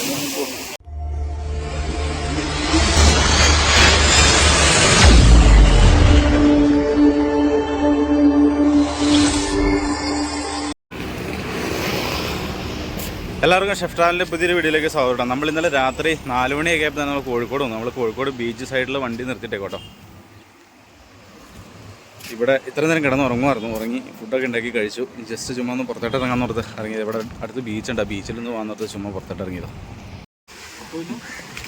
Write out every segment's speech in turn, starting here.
എല്ലാവർക്കും ഷെഫ് ട്രാവലിൻ്റെ പുതിയൊരു വീഡിയോയിലേക്ക് സ്വാഗതം. നമ്മൾ ഇന്നലെ രാത്രി 4 മണിയൊക്കെ ആയപ്പോൾ നമ്മൾ കോഴിക്കോട് വന്നു. നമ്മൾ കോഴിക്കോട് ബീച്ച് സൈഡിൽ വണ്ടി നിർത്തിയിട്ടേക്കോട്ടോ. ഇവിടെ ഇത്ര നേരം കിടന്ന് ഉറങ്ങി ഫുഡൊക്കെ ഉണ്ടാക്കി കഴിച്ചു. ജസ്റ്റ് ചുമ്മാ ഒന്ന് പുറത്തോട്ട് ഇറങ്ങാൻ ഓർത്ത് ഇറങ്ങിയത്. ഇവിടെ അടുത്ത് ബീച്ചുണ്ട്, ആ ബീച്ചിൽ നിന്ന് വന്നിട്ട് ചുമ്മാ പുറത്തോട്ട് ഇറങ്ങിയതാണ്.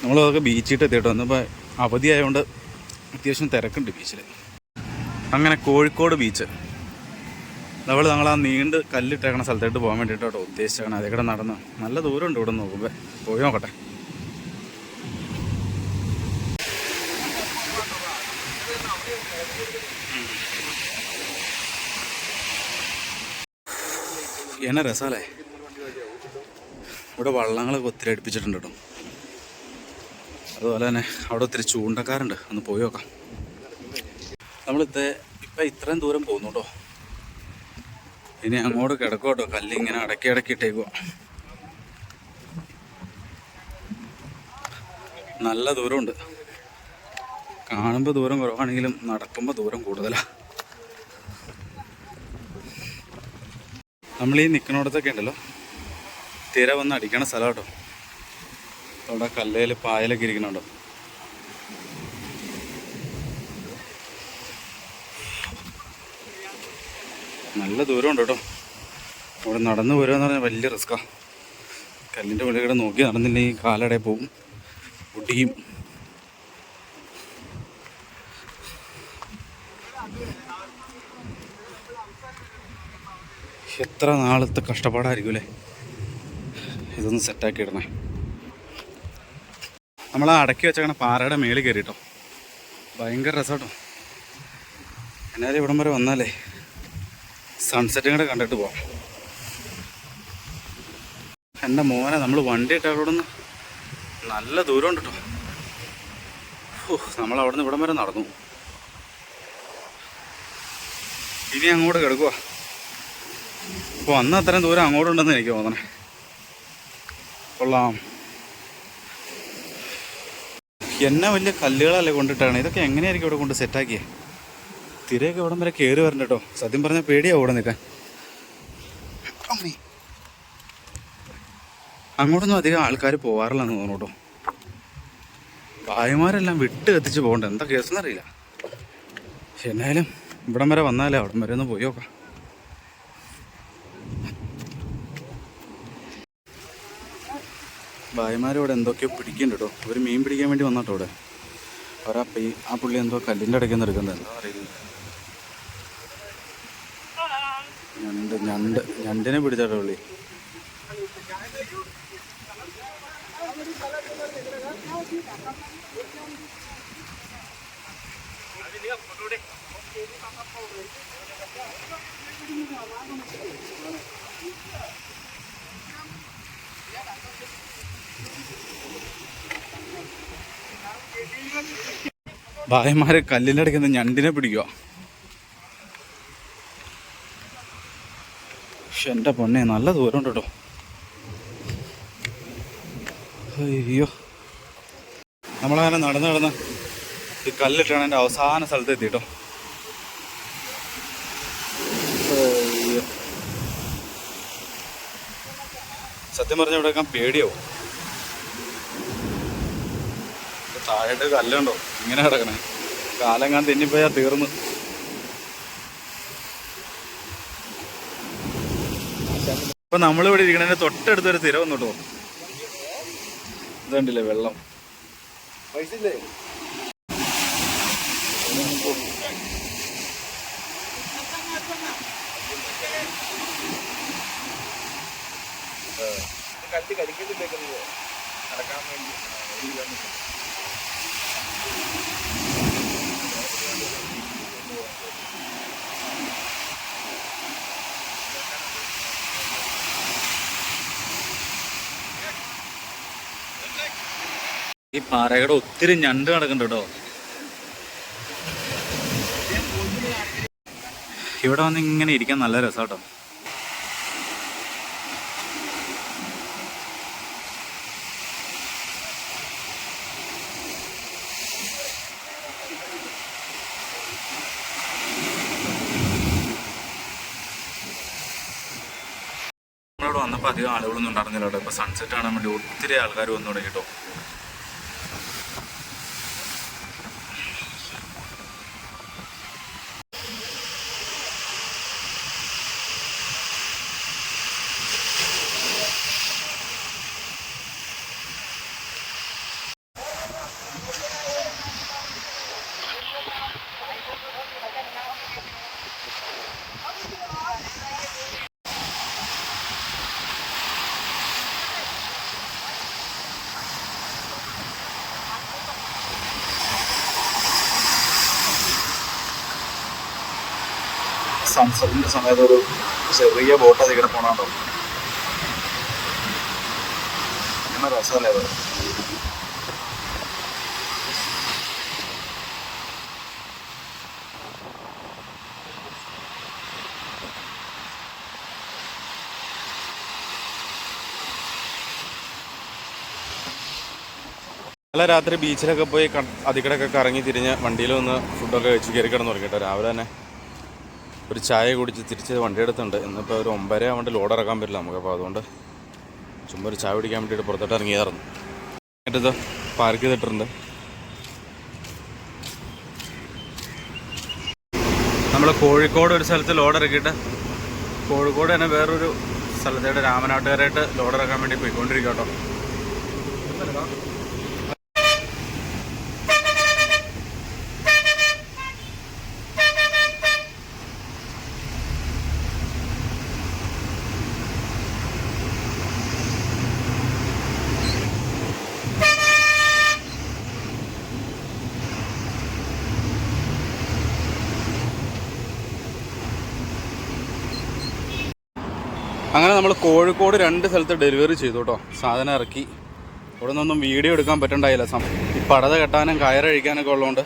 നമ്മളതൊക്കെ ബീച്ചിട്ട് എത്തിയിട്ടോ. ഇന്നിപ്പോൾ അവധിയായതുകൊണ്ട് അത്യാവശ്യം തിരക്കുണ്ട് ബീച്ചിൽ. അങ്ങനെ കോഴിക്കോട് ബീച്ച് ഞങ്ങൾ ആ നീണ്ട് കല്ലിട്ടേക്കണ സ്ഥലത്തായിട്ട് പോകാൻ വേണ്ടിയിട്ടോ ഉദ്ദേശിച്ചാണ്. അതേ കൂടെ നടന്ന് നല്ല ദൂരമുണ്ട് ഇവിടെ നോക്കുമ്പോൾ. പോയി നോക്കട്ടെ. എന്നാ രസാലേ. ഇവിടെ വള്ളങ്ങളൊക്കെ ഒത്തിരി അടുപ്പിച്ചിട്ടുണ്ട് കേട്ടോ. അതുപോലെ തന്നെ അവിടെ ഒത്തിരി ചൂണ്ടക്കാരുണ്ട്. ഒന്ന് പോയി നോക്കാം. ഇപ്പം ഇത്രയും ദൂരം പോകുന്നു കേട്ടോ. ഇനി അങ്ങോട്ട് കിടക്കും കേട്ടോ. കല്ലിങ്ങനെ അടക്കി ഇട്ടേക്കുക. നല്ല ദൂരമുണ്ട്. കാണുമ്പോൾ ദൂരം കുറവാണെങ്കിലും നടക്കുമ്പോൾ ദൂരം കൂടുതലാണ്. നമ്മൾ ഈ നിൽക്കുന്നിടത്തൊക്കെ ഉണ്ടല്ലോ തിര വന്ന് അടിക്കണ സ്ഥലം കേട്ടോ. അവിടെ കല്ലയിൽ പായലൊക്കെ ഇരിക്കണുണ്ടോ. നല്ല ദൂരമുണ്ട് കേട്ടോ. അവിടെ നടന്നു വരിക എന്ന് പറഞ്ഞാൽ വലിയ റിസ്ക്കാണ്. കല്ലിൻ്റെ ഉള്ളിൽ നോക്കി നടന്നില്ലെങ്കിൽ കാലടയിൽ പോവും, ഒടിയും. എത്ര നാളത്തെ കഷ്ടപ്പാടായിരിക്കും അല്ലേ ഇതൊന്ന് സെറ്റാക്കി ഇടണേ. നമ്മൾ ആ അടക്കി വെച്ചേക്കണ പാറയുടെ മേളിൽ കയറി കേട്ടോ. ഭയങ്കര രസമാട്ടോ. എന്നാലും ഇവിടം വരെ വന്നാലേ സൺസെറ്റും കൂടെ കണ്ടിട്ട് പോവാം. എൻ്റെ മോനെ നമ്മൾ വണ്ടി ഇട്ട അവിടെ നിന്ന് നല്ല ദൂരമുണ്ട് കേട്ടോ. നമ്മൾ അവിടെ നിന്ന് ഇവിടം വരെ നടന്നു. ഇനി അങ്ങോട്ട് കിടക്കുക. അപ്പോൾ അന്ന് അത്രയും ദൂരം അങ്ങോട്ടുണ്ടെന്ന് എനിക്ക് തോന്നണേ. കൊള്ളാം. എന്നെ വലിയ കല്ലുകളല്ലേ കൊണ്ടിട്ടാണ്. ഇതൊക്കെ എങ്ങനെയായിരിക്കും ഇവിടെ കൊണ്ട് സെറ്റാക്കിയേ. തിരയൊക്കെ ഇവിടം വരെ കയറി വരണ്ട കേട്ടോ. സത്യം പറഞ്ഞാൽ പേടിയാണ് ഇവിടെ നിൽക്കാൻ. അങ്ങോട്ടൊന്നും അധികം ആൾക്കാർ പോകാറില്ലെന്ന് തോന്നുന്നു കേട്ടോ. ഭായിമാരെല്ലാം വിട്ട് കത്തിച്ച് പോകണ്ട. എന്താ കേസെന്നറിയില്ല. എന്നാലും ഇവിടം വരെ വന്നാലേ അവിടം വരെ ഒന്ന് പോയി നോക്കാം. ഭായിമാരിവിടെ എന്തൊക്കെയോ പിടിക്കുന്നുണ്ട് കേട്ടോ. ഒരു മീൻ പിടിക്കാൻ വേണ്ടി വന്നോട്ടോ ഇവിടെ. ആ പുള്ളി എന്തോ കല്ലിൻ്റെ ഇടയ്ക്ക് നിന്ന് എടുക്കുന്നത് എന്താ അറിയില്ല. ഞണ്ടിനെ പിടിച്ചാട്ടോ പുള്ളി. ഭായമാര് കല്ലിൻ്റെ ഇടയ്ക്ക് നിന്ന് ഞണ്ടിനെ പിടിക്കുക. പക്ഷെ എൻ്റെ പൊന്നെ നല്ല ദൂരമുണ്ട് കേട്ടോ. അയ്യോ, നമ്മളങ്ങനെ നടന്ന് ഈ കല്ലിട്ടാണ് എൻ്റെ അവസാന സ്ഥലത്ത് എത്തി കേട്ടോ. അയ്യോ, സത്യം പറഞ്ഞാൽ ഇവിടെ വെക്കാൻ പേടിയാവും. താഴെ കല്ലുണ്ടോ ഇങ്ങനെ കിടക്കണേ. കാലെങ്ങാൻ തെന്നിപ്പോയാൽ തീർന്ന്. ഇപ്പം നമ്മളിവിടെ ഇരിക്കണതിൻ്റെ തൊട്ടടുത്തൊരു തിര വന്നു കേട്ടോ. ഇതുണ്ടല്ലേ വെള്ളം. നടക്കാൻ വേണ്ടി ഈ പാറയുടെ ഒത്തിരി ഞണ്ട് കിടക്കുന്നുണ്ട് കേട്ടോ. ഇവിടെ വന്ന് ഇങ്ങനെ ഇരിക്കാൻ നല്ല രസം കേട്ടോ. വന്നപ്പോൾ അധികം ആളുകളൊന്നും ഉണ്ടായിരുന്നില്ല കേട്ടോ. ഇപ്പോൾ സൺസെറ്റ് കാണാൻ വേണ്ടി ഒത്തിരി ആൾക്കാർ വന്നു തുടങ്ങി കേട്ടോ. സൺസെറ്റിൻ്റെ സമയത്ത് ഒരു ചെറിയ ബോട്ട് അതിങ്ങനെ പോകണോ. അങ്ങനെ രസമല്ലേ അത്. നല്ല രാത്രി ബീച്ചിലൊക്കെ പോയി അതിക്കടൊക്കെ കറങ്ങി തിരിഞ്ഞ് വണ്ടിയിൽ വന്ന് ഫുഡൊക്കെ കഴിച്ച് കയറി കിടന്ന് തുടങ്ങിയിട്ട് രാവിലെ തന്നെ ഒരു ചായ കുടിച്ച് തിരിച്ച് വണ്ടി എടുത്തുണ്ട്. ഇന്നിപ്പോൾ ഒരു 9 ആവേണ്ട ലോഡ് ഇറക്കാൻ പറ്റില്ല നമുക്ക്. അപ്പോൾ അതുകൊണ്ട് ചുമ്മാ ഒരു ചായ കുടിക്കാൻ വേണ്ടിയിട്ട് പുറത്തോട്ട് ഇറങ്ങിയായിരുന്നു. എന്നിട്ട് പാർക്ക് ചെയ്തിട്ടുണ്ട്. നമ്മൾ കോഴിക്കോട് ഒരു സ്ഥലത്ത് ലോഡ് ഇറക്കിയിട്ട് കോഴിക്കോട് തന്നെ വേറൊരു സ്ഥലത്തായിട്ട് രാമനാട്ടുകാരായിട്ട് ലോഡ് ഇറക്കാൻ വേണ്ടി പോയിക്കൊണ്ടിരിക്കുക കേട്ടോ. അങ്ങനെ നമ്മൾ കോഴിക്കോട് 2 സ്ഥലത്ത് ഡെലിവറി ചെയ്തു കേട്ടോ. സാധനം ഇറക്കി. ഇവിടെ നിന്നൊന്നും വീഡിയോ എടുക്കാൻ പറ്റണ്ടായില്ല. ഈ പടത കെട്ടാനും കയറഴിക്കാനൊക്കെ ഉള്ളതുകൊണ്ട്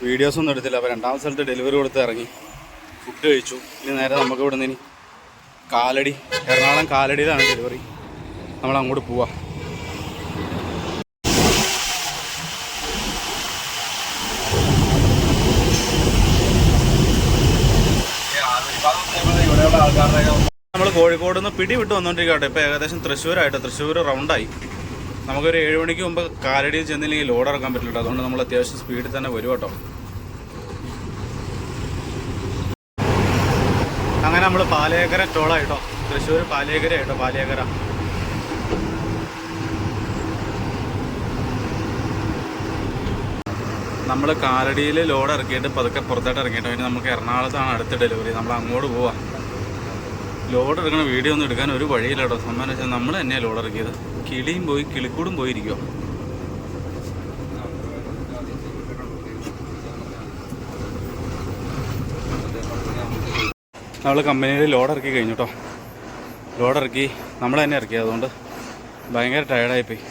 വീഡിയോസൊന്നും എടുത്തില്ല. അപ്പോൾ 2ാമത്തെ സ്ഥലത്ത് ഡെലിവറി കൊടുത്ത് ഇറങ്ങി ഫുഡ് കഴിച്ചു. ഇനി നേരെ നമുക്ക് ഇവിടെ നിന്ന് കാലടി, എറണാകുളം കാലടിയിലാണ് ഡെലിവറി. നമ്മൾ അങ്ങോട്ട് പോവാം. നമ്മൾ കോഴിക്കോട് നിന്ന് പിടിവിട്ട് വന്നുകൊണ്ടിരിക്കട്ടെ. ഇപ്പോൾ ഏകദേശം തൃശ്ശൂർ റൗണ്ടായി. നമുക്കൊരു 7 മണിക്ക് മുമ്പ് കാലടിയിൽ ചെന്നില്ലെങ്കിൽ ലോഡ് ഇറക്കാൻ പറ്റില്ല. അതുകൊണ്ട് നമ്മൾ അത്യാവശ്യം സ്പീഡിൽ തന്നെ വരും കേട്ടോ. അങ്ങനെ നമ്മൾ പാലയേക്കര ടോളായിട്ടോ. തൃശ്ശൂർ പാലയേക്കര ആയിട്ടോ. പാലയേക്കര നമ്മൾ കാലടിയിൽ ലോഡ് ഇറക്കിയിട്ട് പതുക്കെ പുറത്തോട്ട് ഇറങ്ങിയിട്ടോ. ഇനി നമുക്ക് എറണാകുളത്താണ് അടുത്ത ഡെലിവറി. നമ്മൾ അങ്ങോട്ട് പോവാം. ലോഡ് എടുക്കണ വീഡിയോ ഒന്നും എടുക്കാൻ ഒരു വഴിയില്ല കേട്ടോ. സമ്മാനം വെച്ചാൽ നമ്മൾ തന്നെയാണ് ലോഡ് ഇറക്കിയത്. കിളിയും പോയി കിളിക്കൂടും പോയിരിക്കുമോ. നമ്മൾ കമ്പനിയിൽ ലോഡ് ഇറക്കി കഴിഞ്ഞു കേട്ടോ. ലോഡ് ഇറക്കി നമ്മൾ തന്നെ ഇറക്കി. അതുകൊണ്ട് ഭയങ്കര ടയർഡായിപ്പോയി.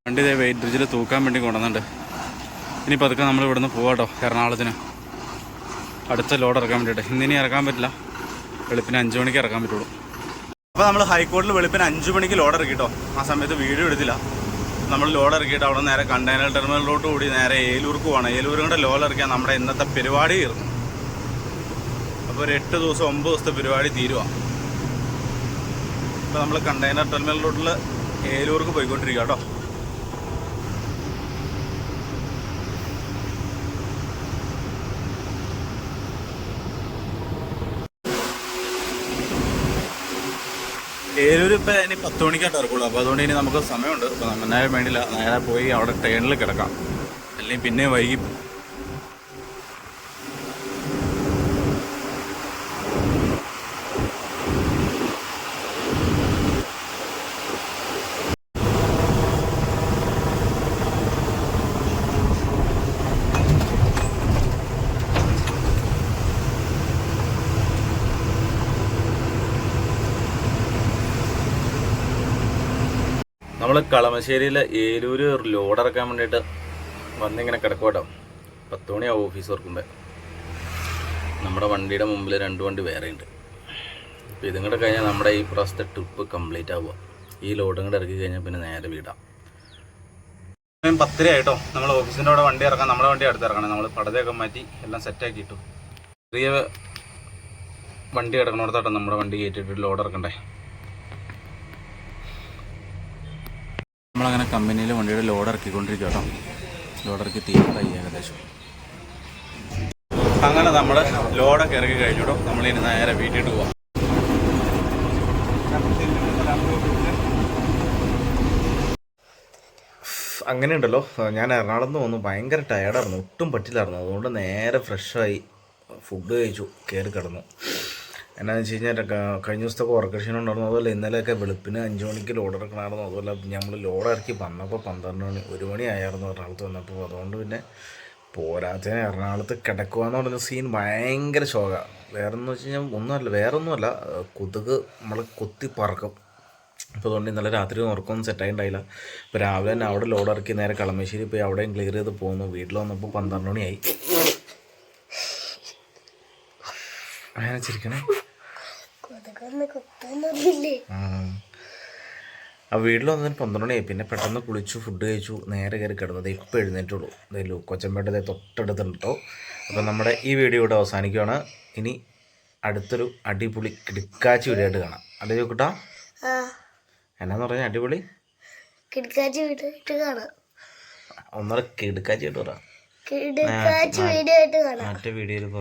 വണ്ടി ഇതേ വെയിറ്റ് ബ്രിഡ്ജിൽ തൂക്കാൻ വേണ്ടി കൊണ്ടുവന്നുണ്ട്. ഇനി പതുക്കെ നമ്മൾ ഇവിടുന്ന് പോവാട്ടോ എറണാകുളത്തിന് അടുത്ത ലോഡ് ഇറക്കാൻ വേണ്ടിയിട്ട്. ഇന്നിനി ഇറക്കാൻ പറ്റില്ല. വെളുപ്പിന് 5 മണിക്ക് ഇറക്കാൻ പറ്റുള്ളൂ. അപ്പോൾ നമ്മൾ ഹൈക്കോടതിയിൽ വെളുപ്പിന് 5 മണിക്ക് ലോഡ് ഇറക്കിട്ടോ. ആ സമയത്ത് വീഡിയോ എടുത്തില്ല. നമ്മൾ ലോഡ് ഇറക്കിയിട്ട് അവിടെ നേരെ കണ്ടെയ്നർ ടെർമിനലിലോട്ട് കൂടി നേരെ ഏലൂർക്ക് പോകണം. ഏലൂരും കൂടെ ലോഡ് ഇറക്കിയാൽ നമ്മുടെ ഇന്നത്തെ പരിപാടി തീർന്നു. അപ്പോൾ ഒരു 8 ദിവസം 9 ദിവസത്തെ പരിപാടി തീരുക. ഇപ്പോൾ നമ്മൾ കണ്ടെയ്നർ ടെർമിനലിലോട്ടിൽ ഏലൂർക്ക് പോയിക്കൊണ്ടിരിക്കുക കേട്ടോ. ഏലൂർ ഇപ്പോൾ ഇനി 10 മണിക്കായിട്ട് ഇറക്കുള്ളൂ. അപ്പോൾ അതുകൊണ്ട് ഇനി നമുക്ക് സമയമുണ്ട്. അപ്പോൾ നമ്മൾ വേണ്ടില്ല, നേരെ പോയി അവിടെ ട്രെയിനിൽ കിടക്കാം. അല്ലെങ്കിൽ പിന്നെ വൈകി. നമ്മൾ കളമശ്ശേരിയിൽ ഏലൂർ ലോഡ് ഇറക്കാൻ വേണ്ടിയിട്ട് വന്നിങ്ങനെ കിടക്കോട്ടോ. 10 മണിയാവും ഓഫീസ് തുറക്കുമ്പോൾ. നമ്മുടെ വണ്ടിയുടെ മുമ്പിൽ 2 വണ്ടി വേറെ ഉണ്ട്. അപ്പോൾ ഇതും കൂടെ കഴിഞ്ഞാൽ നമ്മുടെ ഈ പ്രാവശ്യത്തെ ട്രിപ്പ് കംപ്ലീറ്റ് ആവുക. ഈ ലോഡും കൂടെ ഇറക്കി കഴിഞ്ഞാൽ പിന്നെ നേരെ വീടാം. 10 ആയിട്ടോ. നമ്മൾ ഓഫീസിൻ്റെ അവിടെ വണ്ടി ഇറക്കാം. നമ്മുടെ വണ്ടി അടുത്ത് ഇറക്കണം. നമ്മൾ പടതയൊക്കെ മാറ്റി എല്ലാം സെറ്റാക്കിയിട്ടു. ചെറിയ വണ്ടി കിടക്കണോടത്താട്ടോ നമ്മുടെ വണ്ടി കയറ്റിയിട്ട് ലോഡ് ഇറക്കണ്ടേ. നമ്മളങ്ങനെ കമ്പനിയിൽ വണ്ടിയുടെ ലോഡ് ഇറക്കിക്കൊണ്ടിരിക്കുക കേട്ടോ. ലോഡ് ഇറക്കി തീർത്തായി ഏകദേശം. അങ്ങനെ നമ്മൾ ലോഡൊക്കെ ഇറക്കി കഴിഞ്ഞിട്ടോ നമ്മളിനി നേരെ വീട്ടിട്ട് പോവാം. അങ്ങനെ ഉണ്ടല്ലോ, ഞാൻ എറണാകുളത്ത് നിന്ന് വന്നു, ഭയങ്കര ടയർഡായിരുന്നു, ഒട്ടും പറ്റില്ലായിരുന്നു. അതുകൊണ്ട് നേരെ ഫ്രഷായി ഫുഡ് കഴിച്ചു, കയറി കിടന്നു. എന്നാന്ന് വെച്ച് കഴിഞ്ഞാൽ കഴിഞ്ഞ ദിവസത്തൊക്കെ വർക്ക് ക്ഷീണം ഉണ്ടായിരുന്നു. അതുപോലെ ഇന്നലെയൊക്കെ വെളുപ്പിന് 5 മണിക്ക് ലോഡ് ഇറക്കണമായിരുന്നു. അതുപോലെ നമ്മൾ ലോഡ് ഇറക്കി വന്നപ്പോൾ 12 മണി 1 മണി ആയിരുന്നു എറണാകുളത്ത് വന്നപ്പോൾ. അതുകൊണ്ട് പിന്നെ പോരാത്തതിന് എറണാകുളത്ത് കിടക്കുകയെന്ന് പറഞ്ഞ സീൻ ഭയങ്കര ശോകമാണ്. വേറെന്ന് വെച്ച് കഴിഞ്ഞാൽ വേറൊന്നുമല്ല, കൊതുക് നമ്മളെ കൊത്തി പറക്കും. അപ്പോൾ അതുകൊണ്ട് ഇന്നലെ രാത്രി ഉറക്കമൊന്നും സെറ്റായി ഉണ്ടായില്ല. ഇപ്പോൾ രാവിലെ തന്നെ അവിടെ ലോഡ് ഇറക്കി നേരെ കളമശ്ശേരി പോയി അവിടെയും ക്ലിയർ ചെയ്ത് പോന്നു. വീട്ടിൽ വന്നപ്പോൾ 12 മണിയായി. അങ്ങനെ ചിരിക്കണേ. ആ വീട്ടിൽ വന്നതിന് 12 മണിയായി. പിന്നെ പെട്ടെന്ന് കുളിച്ചു, ഫുഡ് കഴിച്ചു, നേരെ കയറി കിടന്നത്. ഇപ്പോൾ എഴുന്നേറ്റുള്ളൂ. ഇതല്ലോ കൊച്ചമ്പേട്ടത് തൊട്ടടുത്തുണ്ട് കേട്ടോ. അപ്പം നമ്മുടെ ഈ വീഡിയോ ഇവിടെ അവസാനിക്കുകയാണ്. ഇനി അടുത്തൊരു അടിപൊളി കിടക്കാച്ചി വീഡിയോ ആയിട്ട് കാണാം. അല്ലേ ചോക്കൂട്ടാ? എന്നാന്ന് പറഞ്ഞാൽ അടിപൊളി ഒന്നര കിടക്കാച്ചി ആയിട്ട് പറയാം. മറ്റേ വീഡിയോയിൽ